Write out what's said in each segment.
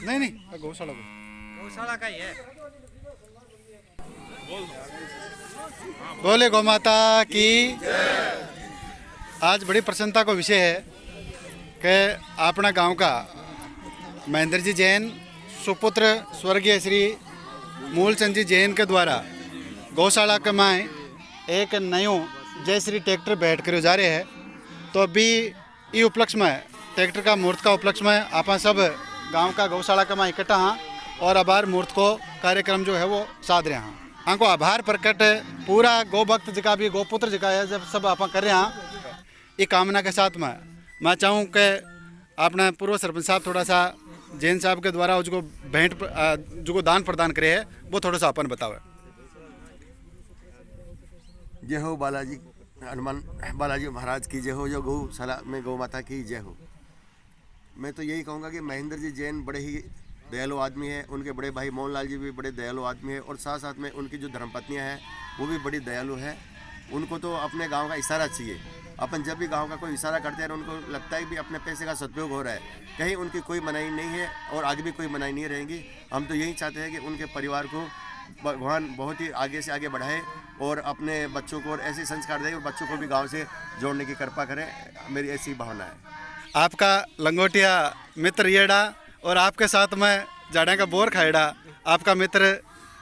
नहीं नहीं, गौशाला का ही है। बोले गौ माता की। आज बड़ी प्रसन्नता का विषय है कि अपना गांव का महेंद्र जी जैन सुपुत्र स्वर्गीय श्री मूलचंद जी जैन के द्वारा गौशाला के माए एक नयो जय श्री ट्रैक्टर बैठ कर जा रहे हैं। तो अभी ये उपलक्ष्य में ट्रैक्टर का मुहूर्त का उपलक्ष्य में आप सब गांव का गौशाला का माए इकट्ठा हाँ और आभार मुहूर्त को कार्यक्रम जो है वो साध रहे हैं। हमको आभार प्रकट पूरा गौ भक्त जिका भी गौपुत्र जिका है जब सब आप कर रहे हैं ये कामना के साथ में मैं चाहूँ कि अपना पूर्व सरपंच साहब थोड़ा सा जैन साहब के द्वारा जो भेंट जो दान प्रदान करे है वो थोड़ा सा अपन बताओ। जय हो बालाजी हनुमान बालाजी महाराज की जय हो, जो गौशाला में गौ माता की जय हो। मैं तो यही कहूँगा कि महेंद्र जी जैन बड़े ही दयालु आदमी है, उनके बड़े भाई मोहनलाल जी भी बड़े दयालु आदमी है और साथ साथ में उनकी जो धर्मपत्नियाँ हैं वो भी बड़ी दयालु है। उनको तो अपने गांव का इशारा चाहिए। अपन जब भी गांव का कोई इशारा करते हैं उनको लगता है कि अपने पैसे का सदुपयोग हो रहा है, कहीं उनकी कोई मनाही नहीं है और आगे भी कोई मनाही नहीं रहेगी। हम तो यही चाहते हैं कि उनके परिवार को भगवान बहुत ही आगे से आगे बढ़ाए और अपने बच्चों को और ऐसे संस्कार दे और बच्चों को भी गाँव से जोड़ने की कृपा करें, मेरी ऐसी भावना है। आपका लंगोटिया मित्र येड़ा और आपके साथ में जाड़ा का बोर खाएड़ा आपका मित्र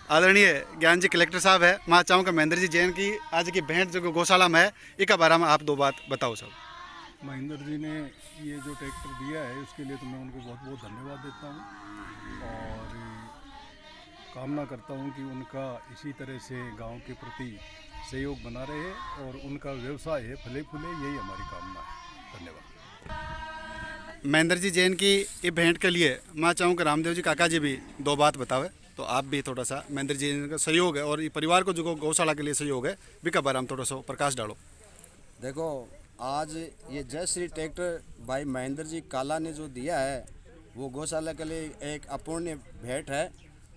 आदरणीय ज्ञान जी कलेक्टर साहब है। मैं चाहूँगा महेंद्र जी जैन की आज की भेंट जो गौशाला में है इसके बारे में आप दो बात बताओ सब। महेंद्र जी ने ये जो ट्रैक्टर दिया है उसके लिए तो मैं उनको बहुत बहुत धन्यवाद देता हूँ और कामना करता हूँ कि उनका इसी तरह से गांव के प्रति सहयोग बना रहे और उनका व्यवसाय है फले फूले, यही हमारी कामना है। धन्यवाद। महेंद्र जी जैन की ये भेंट के लिए मैं चाहूँगा रामदेव जी काका जी भी दो बात बतावे तो आप भी थोड़ा सा महेंद्र जी का सहयोग है और ये परिवार को जो गौशाला के लिए सहयोग है भी बारे में थोड़ा सा प्रकाश डालो। देखो आज ये जय श्री ट्रैक्टर भाई महेंद्र जी काला ने जो दिया है वो गौशाला के लिए एक अपूर्णीय भेंट है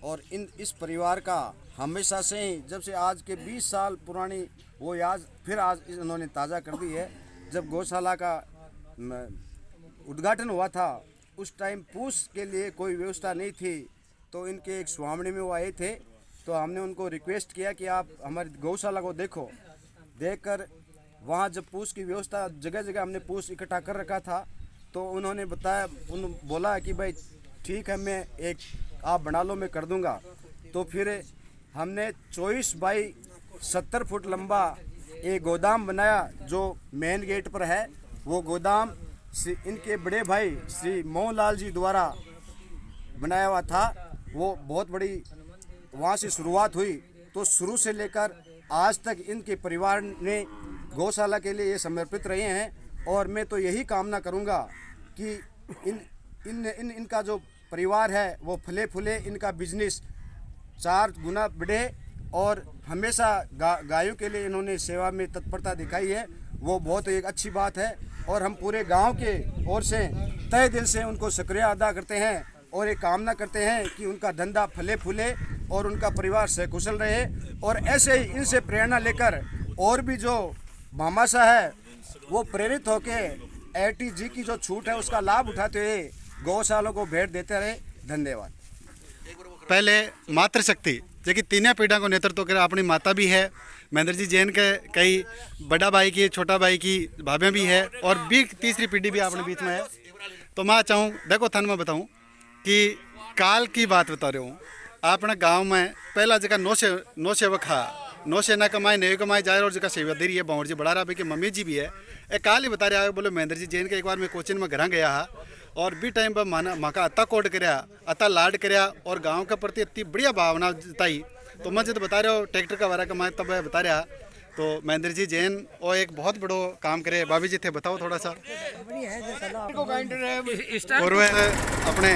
और इस परिवार का हमेशा से ही जब से आज के 20 साल पुरानी वो याद फिर आज इन्होंने ताज़ा कर दी है। जब गौशाला का उद्घाटन हुआ था उस टाइम पूछ के लिए कोई व्यवस्था नहीं थी, तो इनके एक स्वामी में वो आए थे तो हमने उनको रिक्वेस्ट किया कि आप हमारी गौशाला को देखो। देखकर वहाँ जब पूछ की व्यवस्था जगह जगह हमने पूछ इकट्ठा कर रखा था तो उन्होंने बताया, बोला कि भाई ठीक है मैं एक आप बना लो मैं कर दूंगा। तो फिर हमने 24 बाई 70 फुट लंबा एक गोदाम बनाया जो मेन गेट पर है। वो गोदाम इनके बड़े भाई श्री मोहनलाल जी द्वारा बनाया हुआ था। वो बहुत बड़ी वहाँ से शुरुआत हुई तो शुरू से लेकर आज तक इनके परिवार ने गौशाला के लिए ये समर्पित रहे हैं और मैं तो यही कामना करूँगा कि इनका जो परिवार है वो फले फूले, इनका बिजनेस 4 गुना बढ़े और हमेशा गायों के लिए इन्होंने सेवा में तत्परता दिखाई है, वो बहुत एक अच्छी बात है। और हम पूरे गांव के ओर से तहे दिल से उनको शुक्रिया अदा करते हैं और ये कामना करते हैं कि उनका धंधा फले फूले और उनका परिवार सकुशल रहे। और ऐसे ही इनसे प्रेरणा लेकर और भी जो भामाशाह है वो प्रेरित होकर ATG की जो छूट है उसका लाभ उठाते हुए गौशालों को भेंट देते रहे। धन्यवाद। पहले मातृशक्ति जो कि तीनों पीढ़ा को नेतृत्व करे अपनी माता भी है, महेंद्र जी जैन के कई बड़ा भाई की छोटा भाई की भाभें भी है और भी तीसरी पीढ़ी भी अपने बीच में है। तो मैं चाहूँ देखो थन मैं बताऊँ कि काल की बात बता रहा हूँ। अपने गांव में पहला जगह नौ सेवक हा नौ सेना कमाए नए कमाए जाए और जगह सेवा दे रही है बाउर जी बड़ा रहा भाई की मम्मी जी भी है। एक काल ही बता रहा है बोले महेंद्र जी जैन के एक बार मैं कोचिंग में घर गया हा और भी टाइम पर माँ का अता कोट कराया अता लाड कराया और गांव के प्रति इतनी बढ़िया भावना जताई। तो मैं जब बता रहा हूँ ट्रैक्टर का बारे का मैं तब बता रहा तो महेंद्र जी जैन और एक बहुत बड़ो काम करे। भाभी जी थे बताओ थोड़ा सा। पूर्व अपने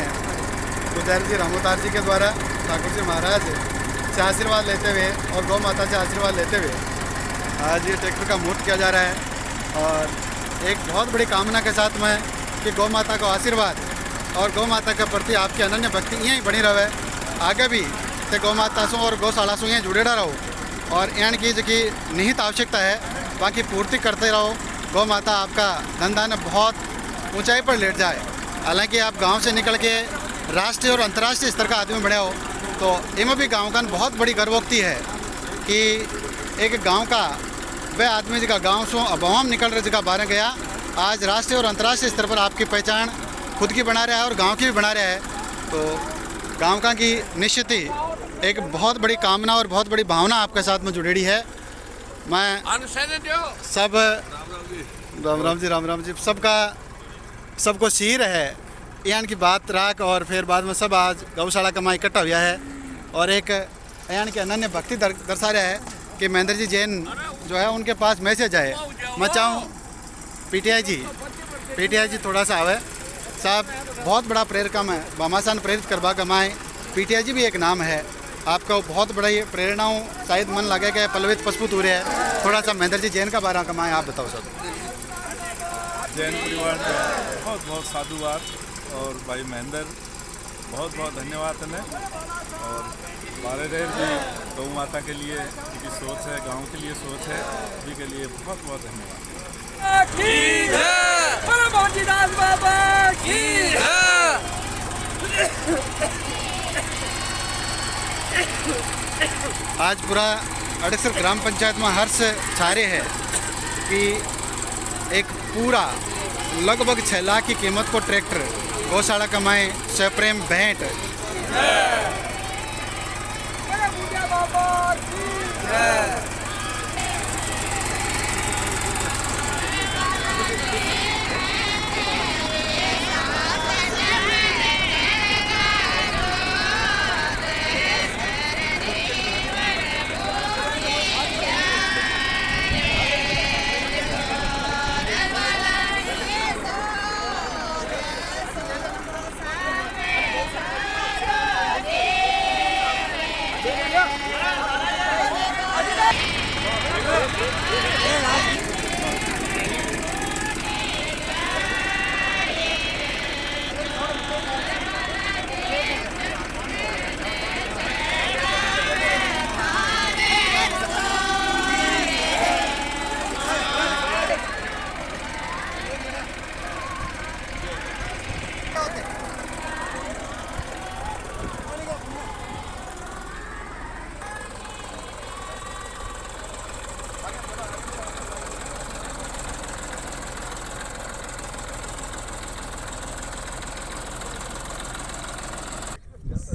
गुजर जी रामोतार जी के द्वारा ठाकुर जी महाराज से आशीर्वाद लेते हुए और गौ माता से आशीर्वाद लेते हुए आज ये ट्रैक्टर का मुहूर्त किया जा रहा है और एक बहुत बड़ी कामना के साथ में कि गौ माता का आशीर्वाद और गौ माता के प्रति आपकी अनन्य भक्ति यहीं बनी रहे, आगे भी ते गौ माता से और गौशाला से यहीं जुड़ेड़ा रहो और यहाँ की जो निहित आवश्यकता है बाकी पूर्ति करते रहो। गौ माता आपका धंधा ने बहुत ऊंचाई पर लेट जाए। हालांकि आप गांव से निकल के राष्ट्रीय और अंतर्राष्ट्रीय स्तर का आदमी बने हो, तो इनमें भी गांव का बहुत बड़ी गर्वोक्ति है कि एक गांव का वह आदमी जिसका गांव से अबवाम निकल रहे जगह बाहर गया, आज राष्ट्रीय और अंतर्राष्ट्रीय स्तर पर आपकी पहचान खुद की बना रहा है और गांव की भी बना रहा है। तो गांव का की निश्चित ही एक बहुत बड़ी कामना और बहुत बड़ी भावना आपके साथ में जुड़ी है। मैं सब राम राम जी सबको शीर है यान की बात राख, और फिर बाद में सब आज गौशाला का माँ इकट्ठा हुआ है और एक यान की अनन्य भक्ति दर्शा रहा है कि महेंद्र जी जैन जो है उनके पास मैसेज आए। मैं चाहूँ पीटीआई जी थोड़ा सा आवे साहब, बहुत बड़ा प्रेरक है बामासान प्रेरित करवा कमाए। पीटीआई जी भी एक नाम है आपका, बहुत बड़ी प्रेरणाओं शायद मन लगे कि पलवित पशुपुत हो रहे हैं। थोड़ा सा महेंद्र जी जैन का बारे में कमाए आप बताओ सब। जैन परिवार का बहुत बहुत साधुवाद और भाई महेंद्र बहुत बहुत धन्यवाद है। और बारे रेर भी गौ माता के लिए की सोच है, गांव के लिए सोच है, सभी के लिए बहुत बहुत धन्यवाद। आज पूरा अड़सर ग्राम पंचायत में हर्ष छारे है कि एक पूरा लगभग 6 लाख की कीमत को ट्रैक्टर गौशाला कमाए सप्रेम भेंट।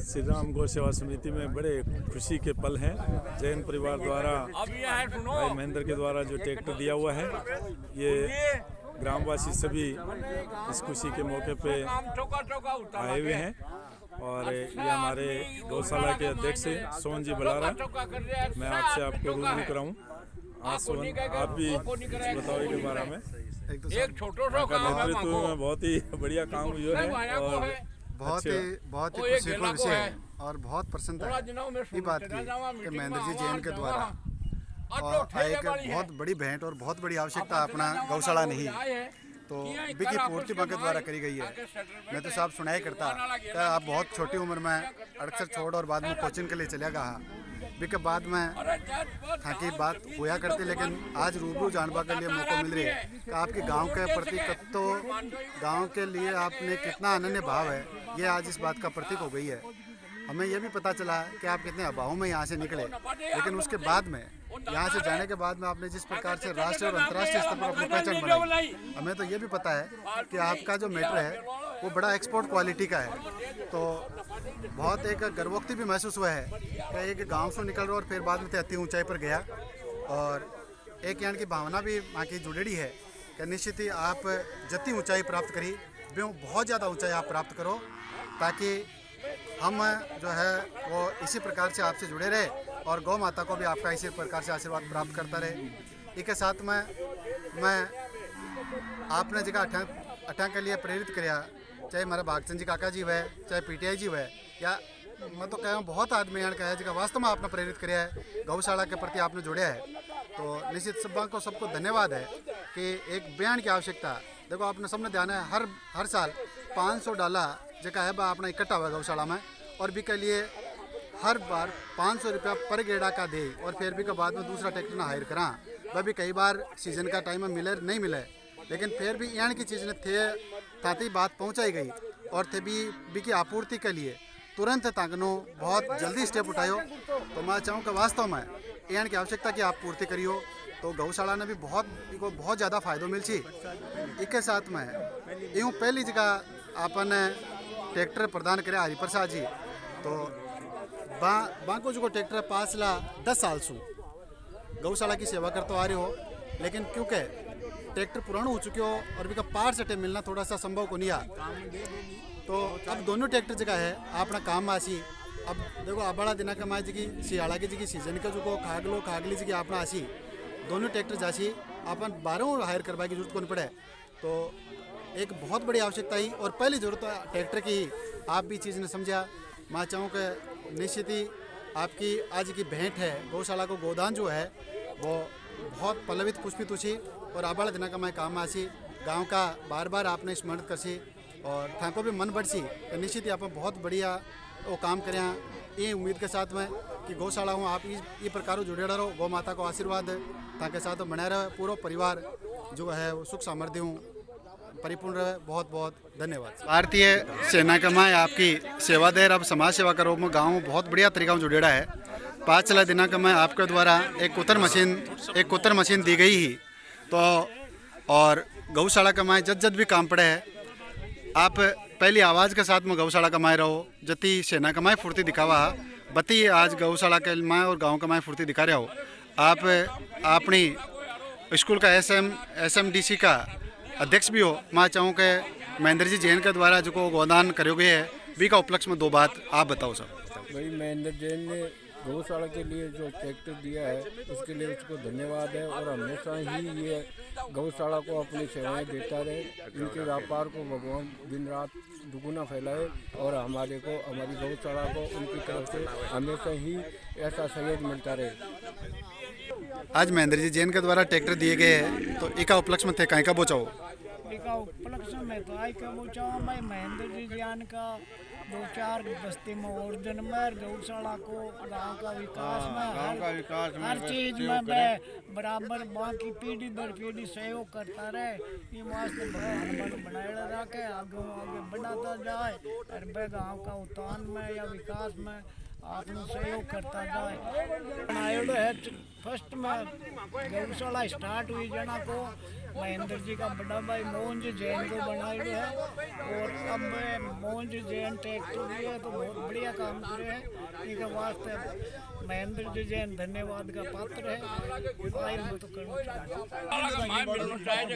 श्री राम गौ सेवा समिति में बड़े खुशी के पल हैं। जैन परिवार द्वारा भाई महेंद्र के द्वारा जो ट्रैक्टर दिया हुआ है, ये ग्रामवासी सभी इस खुशी के मौके पे आए हुए हैं। और ये हमारे गौशाला के अध्यक्ष सोहन जी बलारा, मैं आपसे आपको रूबरू कराऊँ। आज सोहन आप भी बताओ के बारे में। एक छोटा नेतृत्व में बहुत ही बढ़िया काम हुआ है और बहुत ही खुशी का विषय है और बहुत प्रसन्नता है ये बात की कि महेंद्र जी जैन के द्वारा और एक बहुत बड़ी भेंट और बहुत बड़ी आवश्यकता अपना गौशाला नहीं तो बिकी पूर्ति के द्वारा करी गई है। मैं तो साहब सुनाई करता कि आप बहुत छोटी उम्र में अड़सर छोड़ और बाद में कोचिंग के लिए चले गया बिके बाद में था की बात हुआ करती, लेकिन आज रूबरू जानवा के लिए मौका मिल रही है कि आपके गांव के प्रति तो गांव के लिए आपने कितना अनन्य भाव है, ये आज इस बात का प्रतीक हो गई है। हमें यह भी पता चला कि आप कितने अभाव में यहाँ से निकले, लेकिन उसके बाद में यहाँ से जाने के बाद में आपने जिस प्रकार से राष्ट्रीय और अंतर्राष्ट्रीय स्तर पर अपनी पहचान बनाई, हमें तो ये भी पता है कि आपका जो मैटर है वो बड़ा एक्सपोर्ट क्वालिटी का है। तो बहुत एक गर्वोक्ति भी महसूस हुआ है कि एक गांव से निकल रहा और फिर बाद में इतनी ऊंचाई पर गया, और एक यानी की भावना भी वहाँ की जुड़ेड़ी है कि निश्चित ही आप जितनी ऊंचाई प्राप्त करी बहुत ज़्यादा ऊंचाई आप प्राप्त करो, ताकि हम जो है वो इसी प्रकार से आपसे जुड़े रहे और गौ माता को भी आपका इसी प्रकार से आशीर्वाद प्राप्त करता रहे। इसके साथ में मैं आपने जगह अठा के लिए प्रेरित कराया, चाहे हमारा भागचंद जी काका जी हुए, चाहे पीटीआई जी हुए, या मैं तो कह बहुत आदमी यहाँ कहा जगह वास्तव में आपने प्रेरित कराया है, गौशाला के प्रति आपने जोड़ा है। तो निश्चित सबको धन्यवाद है कि एक बयान की आवश्यकता, देखो आपने सबने ध्यान है हर साल 500 डाला जगह है अपना इकट्ठा हुआ गौशाला में, और भी के लिए हर बार 500 रुपया पर गेड़ा का दे और फिर भी के बाद में दूसरा ट्रैक्टर ना हायर करा। वह भी कई बार सीजन का टाइम में मिले नहीं मिले, लेकिन फिर भी यहाँ की चीज़ ने थे ताती बात पहुँचाई गई और थे भी की आपूर्ति के लिए तुरंत ताकनो बहुत जल्दी स्टेप उठायो। तो मैं चाहूँ कि वास्तव में यहाँ की आवश्यकता की आप पूर्ति करियो तो गौशाला ने भी बहुत ज़्यादा फायदो मिल सी। इसके साथ में यूँ पहली जगह अपन ट्रैक्टर प्रदान करे हरिप्रसाद जी, तो बाको जो ट्रैक्टर 5 10 साल से गौशाला की सेवा करते आ रहे हो, लेकिन क्योंकि ट्रैक्टर पुराना हो चुके हो और भी का पार से मिलना थोड़ा सा संभव को नहीं आ, तो अब दोनों ट्रैक्टर जगह है अपना काम आसी। अब देखो अबाड़ा दिना का माँ जी की सियाड़ा की जी की सीजन का जो खागलो खागली जी की अपना आसी दोनों ट्रैक्टर जासी अपन 12 हायर करवा की जरूरत कौन पड़े। तो एक बहुत बड़ी आवश्यकता ही और पहली जरूरत ट्रैक्टर की ही आप भी चीज़ ने समझा। मैं चाहूँ कि निश्चित ही आपकी आज की भेंट है गौशाला को गोदान जो है वो बहुत पल्लवित पुष्पित हुई और आबाड़ा दिना का मैं काम आसी गांव का बार बार आपने स्मरण करसी और थाको भी मन बढ़सी। निश्चित ही आप बहुत बढ़िया वो काम करें ये उम्मीद के साथ में कि गौशाला हूँ आप ये प्रकार जुड़े रहो, गौ माता को आशीर्वाद ताकि साथ बने रहे पूरा परिवार जो है वो सुख समृद्धि हूँ परिपूर्ण रहे। बहुत बहुत धन्यवाद। भारतीय सेना का मैं आपकी सेवा दे अब समाज सेवा का रूप में गाँव बहुत बढ़िया तरीका में जुड़ेड़ा है। 5 दिनों का मैं आपके द्वारा एक कुतर मशीन दी गई ही तो और गौशाला का मैं जद भी काम पड़े है आप पहली आवाज़ के साथ में गौशाला कमाए रहो, जति सेना कमाए फुर्ती दिखावा बती आज गौशाला के माए और गांव कमाए फुर्ती दिखा रहे हो। आप अपनी स्कूल का SMDC का अध्यक्ष भी हो। मैं चाहूँ कि महेंद्र जी जैन के द्वारा जो को गोदान करोगे है भी का उपलक्ष्य में 2 बात आप बताओ सर। भाई महेंद्र जैन ने गौशाला के लिए जो ट्रैक्टर दिया है उसके लिए उसको धन्यवाद है और हमेशा ही ये गौशाला को अपनी सेवाएं देता रहे। इनके व्यापार को भगवान दिन रात दुगुना फैलाए और हमारी गौशाला को उनकी तरफ से हमेशा ही ऐसा सहयोग मिलता रहे। आज महेंद्र जी जैन के द्वारा ट्रैक्टर दिए गए हैं तो एक उपलक्ष्य में थे कहीं का बचाओ उपलक्ष्य में तो आई का बचाओ मैं महेंद्र जी ज्ञान का 2-4 बस्ती में और जन्म गौशाला को गांव का विकास में हर चीज में मैं बराबर बाकी पीढ़ी दर पीढ़ी सहयोग करता रहे। ये वास्ते भगवान बनाए रखे आगे बढ़ाता जाए और वह गाँव का उत्थान में या विकास में आपने सहयोग करता जाए। बनाएड़ो है फर्स्ट में गौशाला स्टार्ट हुई जना को महेंद्र जी का बड़ा भाई मोहन जी जैन को बनाएड़ो है और अब मोहन जी जैन ट्रैक्टर भी है तो बहुत बढ़िया काम करे हैं। इनके वास्ते महेंद्र जी जैन धन्यवाद का पात्र है। मैं तो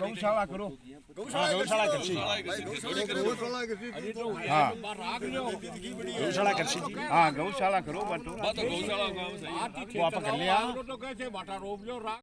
गौशाला करो गौशाला करसी गौशाला करसी हाँ गौशाला करो बटो वो आप कर लिया।